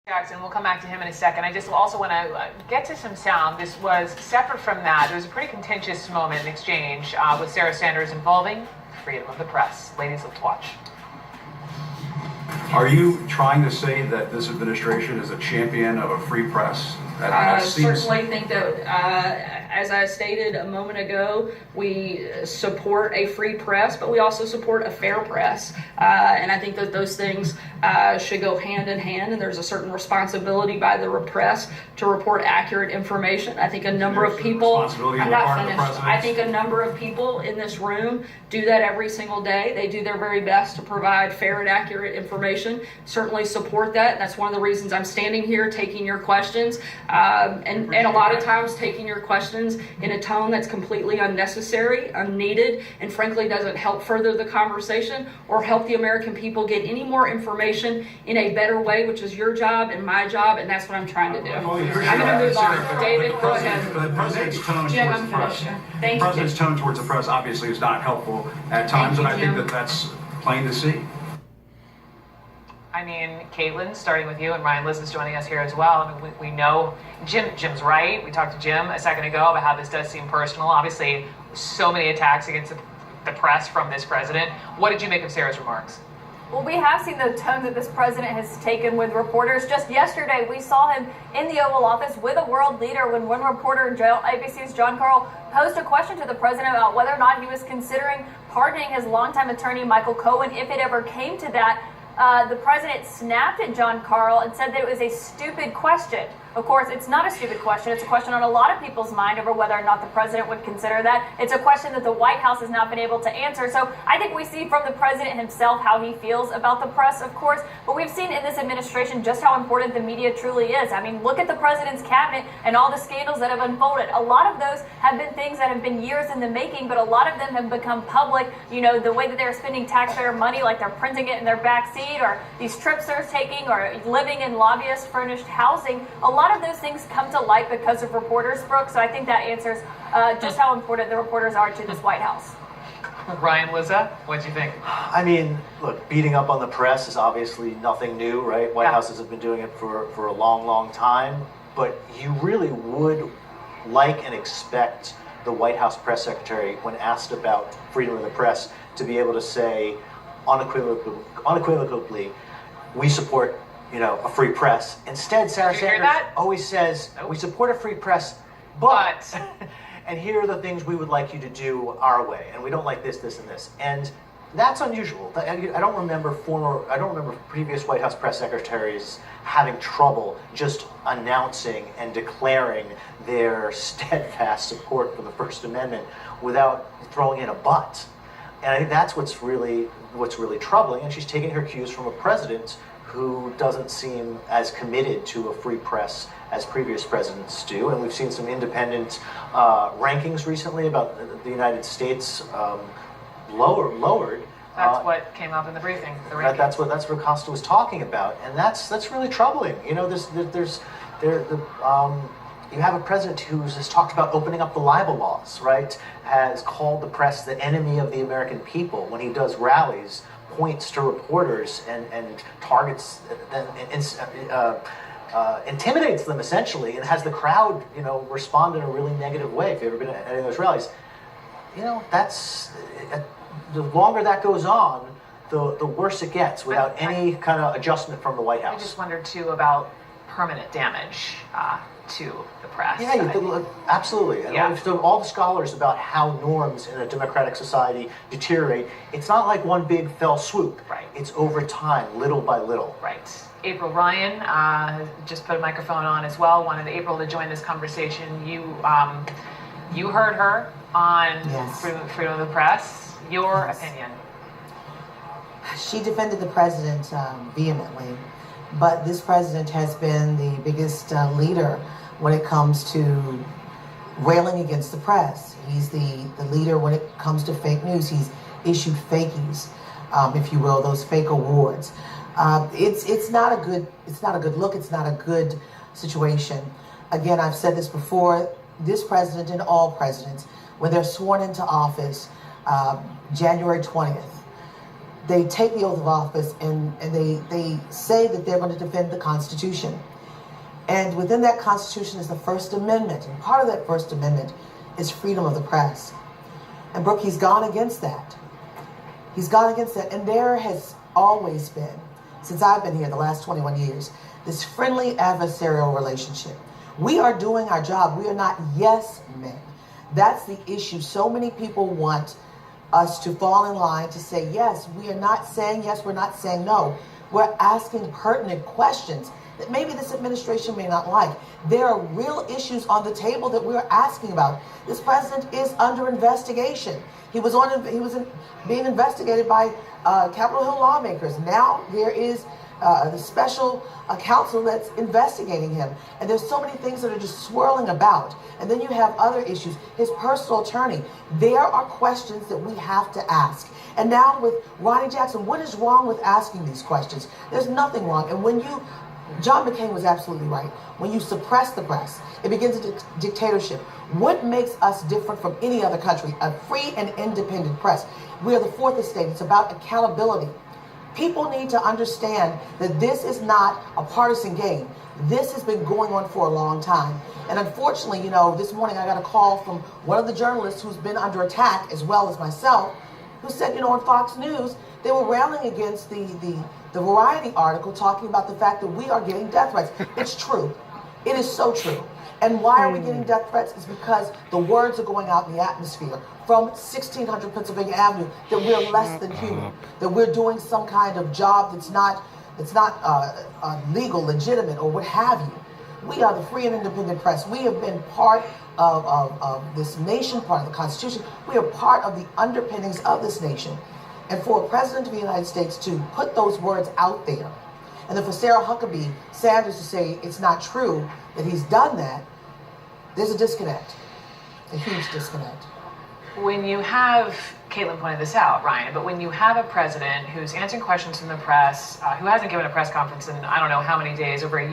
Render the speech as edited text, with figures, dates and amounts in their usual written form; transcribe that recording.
Jackson, we'll come back to him in a second. I just also want to get to some sound. This was separate from that. There was a pretty contentious moment in exchange with Sarah Sanders involving freedom of the press. Ladies, let's watch. Are you trying to say that this administration is a champion of a free press? I certainly think that, as I stated a moment ago, we support a free press, but we also support a fair press. And I think that those things should go hand in hand, and there's a certain responsibility by the press to report accurate information. I think a number of people, I'm not finished, I think a number of people in this room do that every single day. They do their very best to provide fair and accurate information. Certainly support that. That's one of the reasons I'm standing here taking your questions. And a lot of times taking your questions in a tone that's completely unnecessary, unneeded, and frankly doesn't help further the conversation or help the American people get any more information in a better way, which is your job and my job, and that's what I'm trying to do. I'm going to move on. David, go ahead. The president's tone Jim, towards I'm the press. finished. Thank you. The president's tone towards the press obviously is not helpful at times, and I think that that's plain to see. I mean, Caitlin, starting with you, and Ryan Liz is joining us here as well. I mean, we know Jim's right. We talked to Jim a second ago about how this does seem personal. Obviously, so many attacks against the press from this president. What did you make of Sarah's remarks? Well, we have seen the tone that this president has taken with reporters. Just yesterday, we saw him in the Oval Office with a world leader when one reporter in jail, ABC's John Carl, posed a question to the president about whether or not he was considering pardoning his longtime attorney, Michael Cohen, if it ever came to that. The president snapped at John Carl and said that it was a stupid question. Of course, it's not a stupid question. It's a question on a lot of people's mind over whether or not the president would consider that. It's a question that the White House has not been able to answer. So I think we see from the president himself how he feels about the press, of course. But we've seen in this administration just how important the media truly is. I mean, look at the president's cabinet and all the scandals that have unfolded. A lot of those have been things that have been years in the making, but a lot of them have become public. You know, the way that they're spending taxpayer money, like they're printing it in their backseat, or these trips they're taking, or living in lobbyist-furnished housing. A lot of those things come to light because of reporters, Brooke. So I think that answers just how important the reporters are to this White House. Ryan Lizza, what'd you think? I mean, look, beating up on the press is obviously nothing new, right? White Houses have been doing it for a long, long time. But you really would like and expect the White House press secretary, when asked about freedom of the press, to be able to say unequivocally, we support, a free press. Instead, Sarah Sanders always says, we support a free press, but and here are the things we would like you to do our way, and we don't like this, this, and this. And that's unusual. I don't remember previous White House press secretaries having trouble just announcing and declaring their steadfast support for the First Amendment without throwing in a but. And I think that's what's really troubling. And she's taking her cues from a president who doesn't seem as committed to a free press as previous presidents do. And we've seen some independent rankings recently about the United States lowered. That's what came up in the briefing. That's what Costa was talking about, and that's really troubling. You have a president who has talked about opening up the libel laws, right? Has called the press the enemy of the American people when he does rallies, points to reporters and targets them, intimidates them essentially, and has the crowd, respond in a really negative way. If you've ever been at any of those rallies, that's the longer that goes on, the worse it gets without any kind of adjustment from the White House. I just wondered too about permanent damage to the press. Yeah, absolutely. And all the scholars about how norms in a democratic society deteriorate, it's not like one big fell swoop. Right. It's over time, little by little. Right. April Ryan just put a microphone on as well. Wanted April to join this conversation. You heard her on freedom of the press. Your opinion? She defended the president vehemently, but this president has been the biggest leader when it comes to railing against the press. He's the leader when it comes to fake news. He's issued fakies, if you will, those fake awards. It's not a good look. It's not a good situation. Again, I've said this before. This president and all presidents, when they're sworn into office, January 20th, they take the oath of office and they say that they're going to defend the Constitution. And within that Constitution is the First Amendment. And part of that First Amendment is freedom of the press. And Brooke, he's gone against that. He's gone against that. And there has always been, since I've been here the last 21 years, this friendly adversarial relationship. We are doing our job. We are not yes men. That's the issue. So many people want us to fall in line to say yes. We are not saying yes. We're not saying no. We're asking pertinent questions that maybe this administration may not like. There are real issues on the table that we're asking about. This president is under investigation. He was being investigated by Capitol Hill lawmakers. Now there is the special counsel that's investigating him. And there's so many things that are just swirling about. And then you have other issues. His personal attorney. There are questions that we have to ask. And now with Ronnie Jackson, what is wrong with asking these questions? There's nothing wrong. And when John McCain was absolutely right. When you suppress the press, it begins a dictatorship. What makes us different from any other country? A free and independent press. We are the fourth estate. It's about accountability. People need to understand that this is not a partisan game. This has been going on for a long time. And unfortunately, this morning I got a call from one of the journalists who's been under attack, as well as myself, who said, on Fox News, they were railing against the Variety article talking about the fact that we are getting death threats. It's true. It is so true. And why are we getting death threats? Is because the words are going out in the atmosphere from 1600 Pennsylvania Avenue that we're less than human, that we're doing some kind of job that's not legal, legitimate, or what have you. We are the free and independent press. We have been part of this nation, part of the Constitution. We are part of the underpinnings of this nation. And for a president of the United States to put those words out there, and then for Sarah Huckabee Sanders to say it's not true that he's done that, there's a disconnect, a huge disconnect. When you have, Caitlin pointed this out, Ryan, but when you have a president who's answering questions from the press, who hasn't given a press conference in I don't know how many days, over a